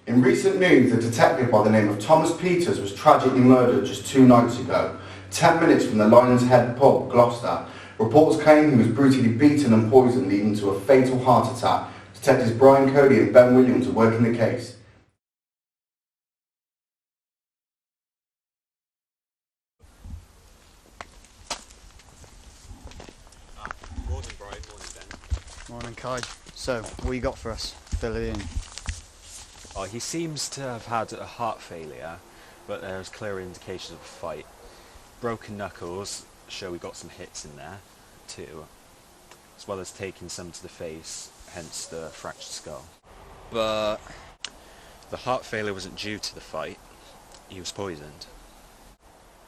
In recent news, a detective by the name of Thomas Peters was tragically murdered just 2 nights ago, 10 minutes from the Lion's Head pub, Gloucester. Reports claim he was brutally beaten and poisoned, leading to a fatal heart attack. Detectives Brian Cody and Ben Williams are working the case. Morning Brian, morning Ben. Morning Kai. So, what you got for us? Fill it in. Oh, he seems to have had a heart failure, but there's clear indications of a fight. Broken knuckles show we got some hits in there too, as well as taking some to the face, hence the fractured skull. But the heart failure wasn't due to the fight, he was poisoned.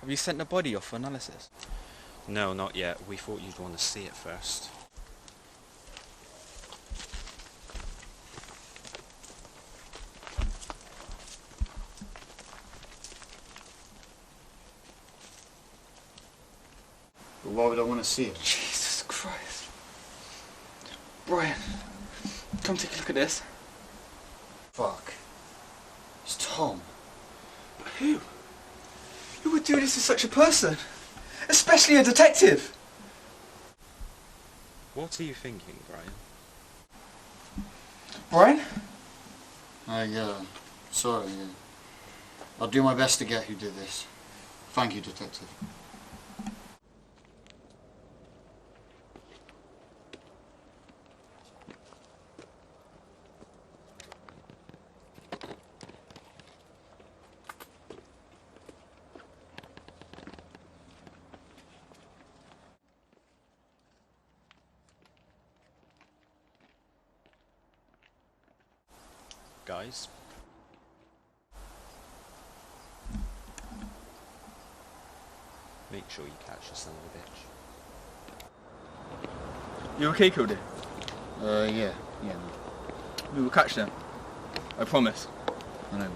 Have you sent the body off for analysis? No, not yet. We thought you'd want to see it first. But why would I want to see it? Jesus Christ. Brian, come take a look at this. Fuck. It's Tom. But who? Who would do this to such a person? Especially a detective! What are you thinking, Brian? Brian? Sorry. I'll do my best to get who did this. Thank you, detective. Guys? Make sure you catch the son of a bitch. You okay, Cody? Yeah. We will catch them. I promise. I know.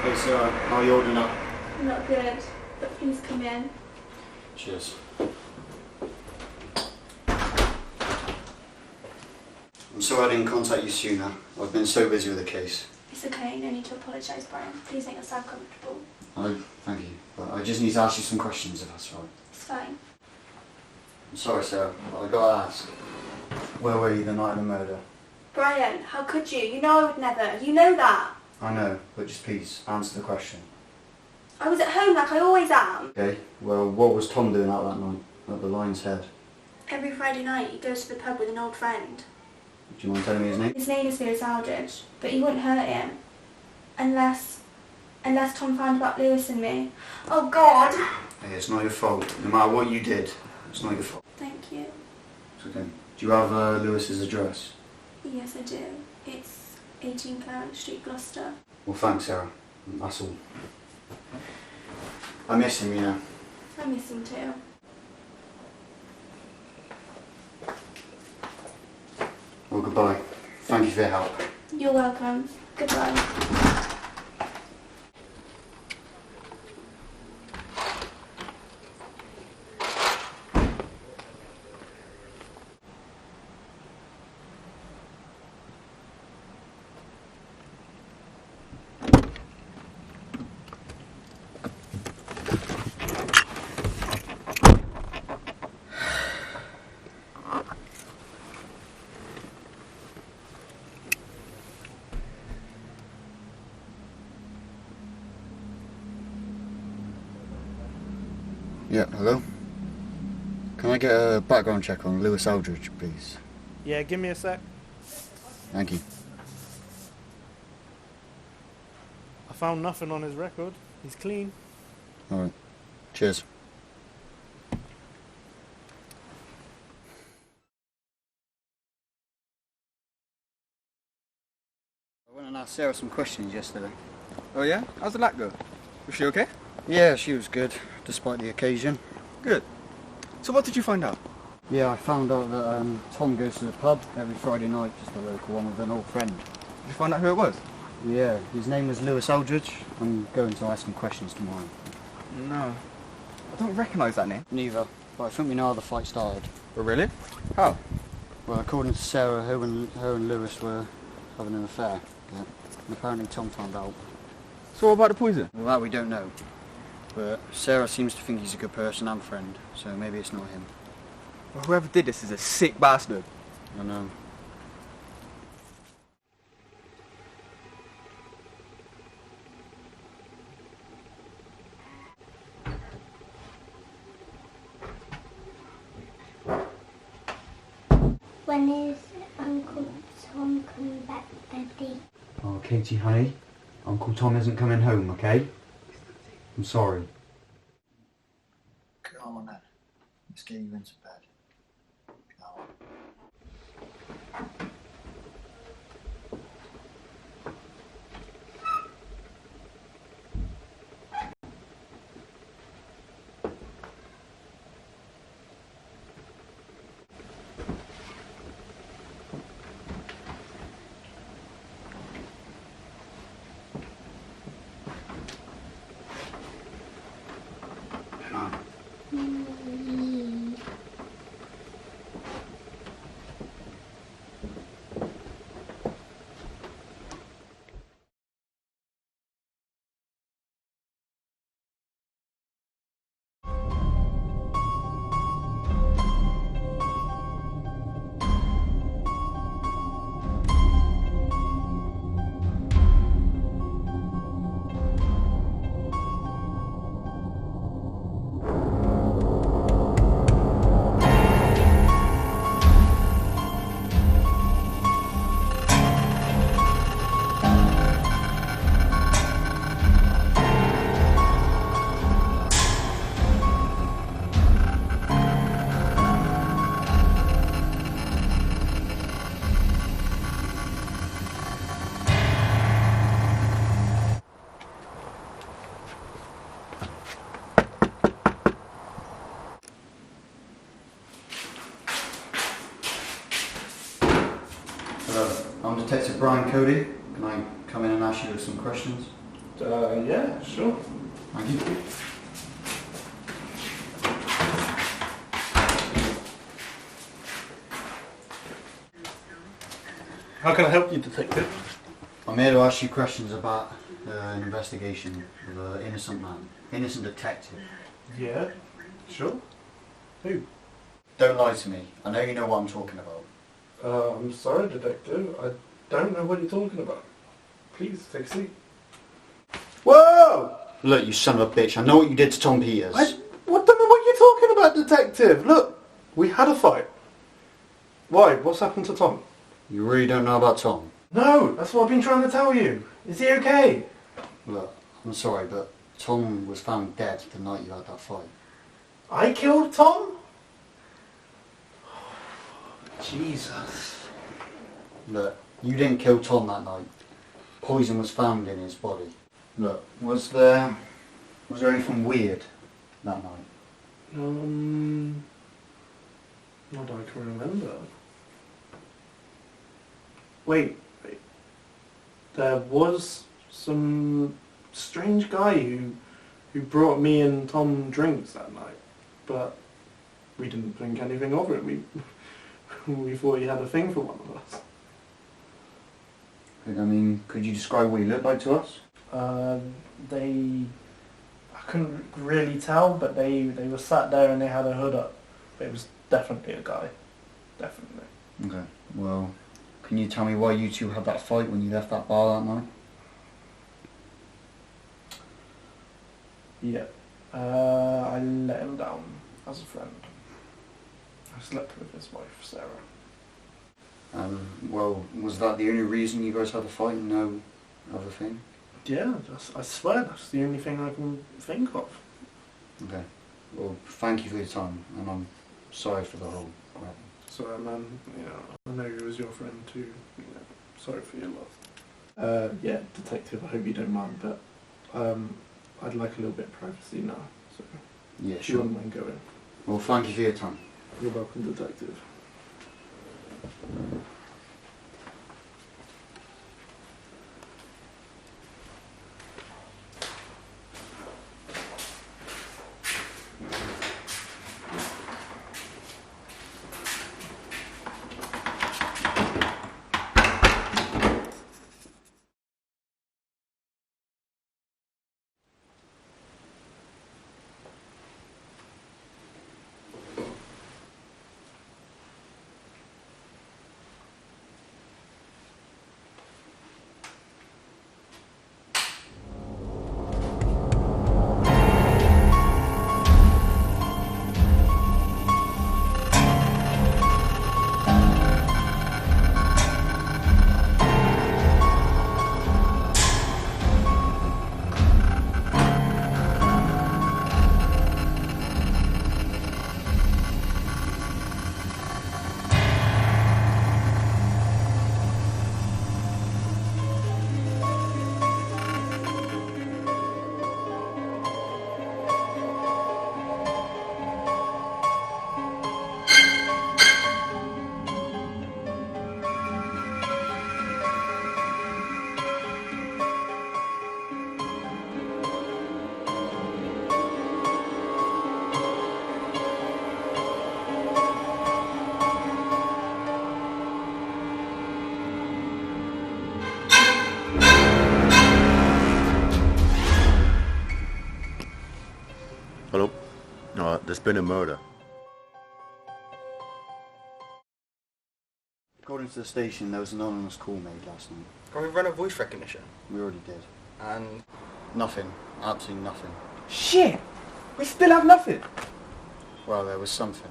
Hey Sarah, how are you holding up? Not good, but please come in. Cheers. I'm sorry I didn't contact you sooner. I've been so busy with the case. It's okay, no need to apologise, Brian. Please make yourself comfortable. Oh, thank you. But I just need to ask you some questions if that's all right. It's fine. I'm sorry Sarah, but I gotta ask. Where were you the night of the murder? Brian, how could you? You know I would never. You know that. I know, but just please answer the question. I was at home like I always am. Okay, well what was Tom doing out that night at the Lion's Head? Every Friday night he goes to the pub with an old friend. Do you mind telling me his name? His name is Lewis Aldridge, but he wouldn't hurt him. Unless Tom found about Lewis and me. Oh God! Hey, it's not your fault. No matter what you did, it's not your fault. Thank you. It's okay. Do you have Lewis's address? Yes, I do. It's 18 Clarence Street, Gloucester. Well, thanks, Sarah. That's all. I miss him, you know. I miss him too. Well, goodbye. Thank you for your help. You're welcome. Goodbye. Yeah, hello? Can I get a background check on Lewis Aldridge, please? Yeah, give me a sec. Thank you. I found nothing on his record. He's clean. Alright. Cheers. I went and asked Sarah some questions yesterday. Oh yeah? How's the that go? Was she okay? Yeah, she was good, despite the occasion. Good. So what did you find out? Yeah, I found out that Tom goes to the pub every Friday night, just a local one with an old friend. Did you find out who it was? Yeah, his name was Lewis Aldridge. I'm going to ask him questions tomorrow. No. I don't recognise that name. Neither, but I think we know how the fight started. Oh really? How? Well, according to Sarah, her and Lewis were having an affair. Yeah. And apparently Tom found out. So what about the poison? Well, that we don't know. But Sarah seems to think he's a good person and friend, so maybe it's not him. Well, whoever did this is a sick bastard. I know. When is Uncle Tom coming back, Daddy? Oh, Katie, honey, Uncle Tom isn't coming home, okay? I'm sorry. Come on then. Let's get you into bed. Come on. Hello, I'm Detective Brian Cody. Can I come in and ask you some questions? Yeah, sure. Thank you. How can I help you, Detective? I'm here to ask you questions about an investigation of an innocent man, innocent detective. Yeah, sure. Who? Don't lie to me. I know you know what I'm talking about. I'm sorry, Detective. I don't know what you're talking about. Please, take a seat. Whoa! Look, you son of a bitch. I know what you did to Tom Peters. What the what are you talking about, Detective? Look, we had a fight. Why? What's happened to Tom? You really don't know about Tom? No, that's what I've been trying to tell you. Is he okay? Look, I'm sorry, but Tom was found dead the night you had that fight. I killed Tom? Jesus. Look, you didn't kill Tom that night. Poison was found in his body. Look, was there anything weird that night? Not that I can remember. Wait. There was some strange guy who brought me and Tom drinks that night, but we didn't think anything of it. We thought he had a thing for one of us. I mean, could you describe what he looked like to us? I couldn't really tell, but they were sat there and they had a hood up. But it was definitely a guy. Definitely. Okay, well, can you tell me why you two had that fight when you left that bar that night? Yeah. I let him down as a friend. I slept with his wife, Sarah. Well, was that the only reason you guys had a fight and no other thing? Yeah, I swear that's the only thing I can think of. Okay. Well, thank you for your time, and I'm sorry for the whole matter. So, man, I know he was your friend too. Sorry for your loss. Yeah, detective, I hope you don't mind, but I'd like a little bit of privacy now. So, Yeah, if you wouldn't mind going. Well, thank you for your time. You're welcome, detective. Hello? There's been a murder. According to the station, there was an anonymous call made last night. Can we run a voice recognition? We already did. And... Nothing. Absolutely nothing. Shit! We still have nothing! Well, there was something.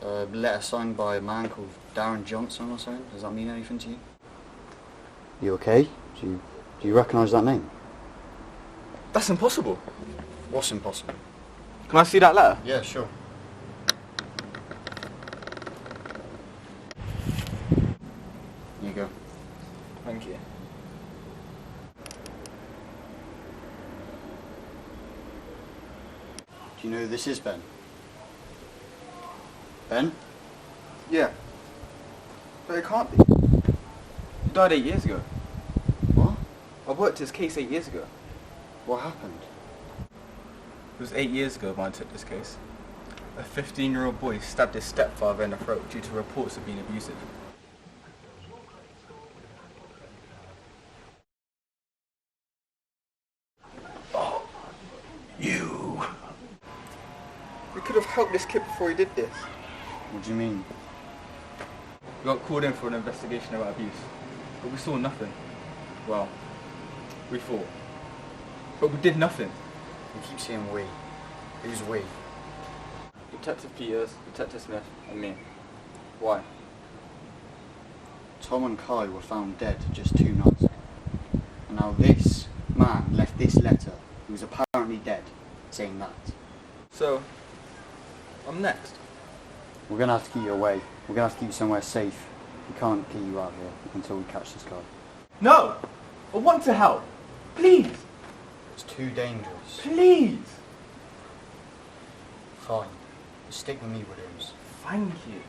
A letter signed by a man called Darren Johnson or something. Does that mean anything to you? You okay? Do you recognise that name? That's impossible. What's impossible? Can I see that letter? Yeah, sure. Here you go. Thank you. Do you know who this is, Ben? Ben? Yeah. But it can't be. He died 8 years ago. What? I worked his case 8 years ago. What happened? It was 8 years ago when I took this case. A 15-year-old boy stabbed his stepfather in the throat due to reports of being abusive. You. We could have helped this kid before he did this. What do you mean? We got called in for an investigation about abuse, but we saw nothing. Well, we thought. But we did nothing. You keep saying we. Who's we? Detective Peters, Detective Smith, and me. Why? Tom and Kai were found dead just 2 nights ago. And now this man left this letter, who was apparently dead, saying that. So, I'm next. We're going to have to keep you away. We're going to have to keep you somewhere safe. We can't get you out here until we catch this guy. No! I want to help! Please! It's too dangerous. Please! Fine. Stick with me, Williams. Thank you.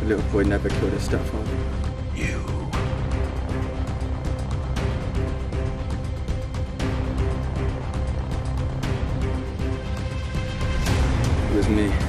little boy never killed his stepfather. You. It was me.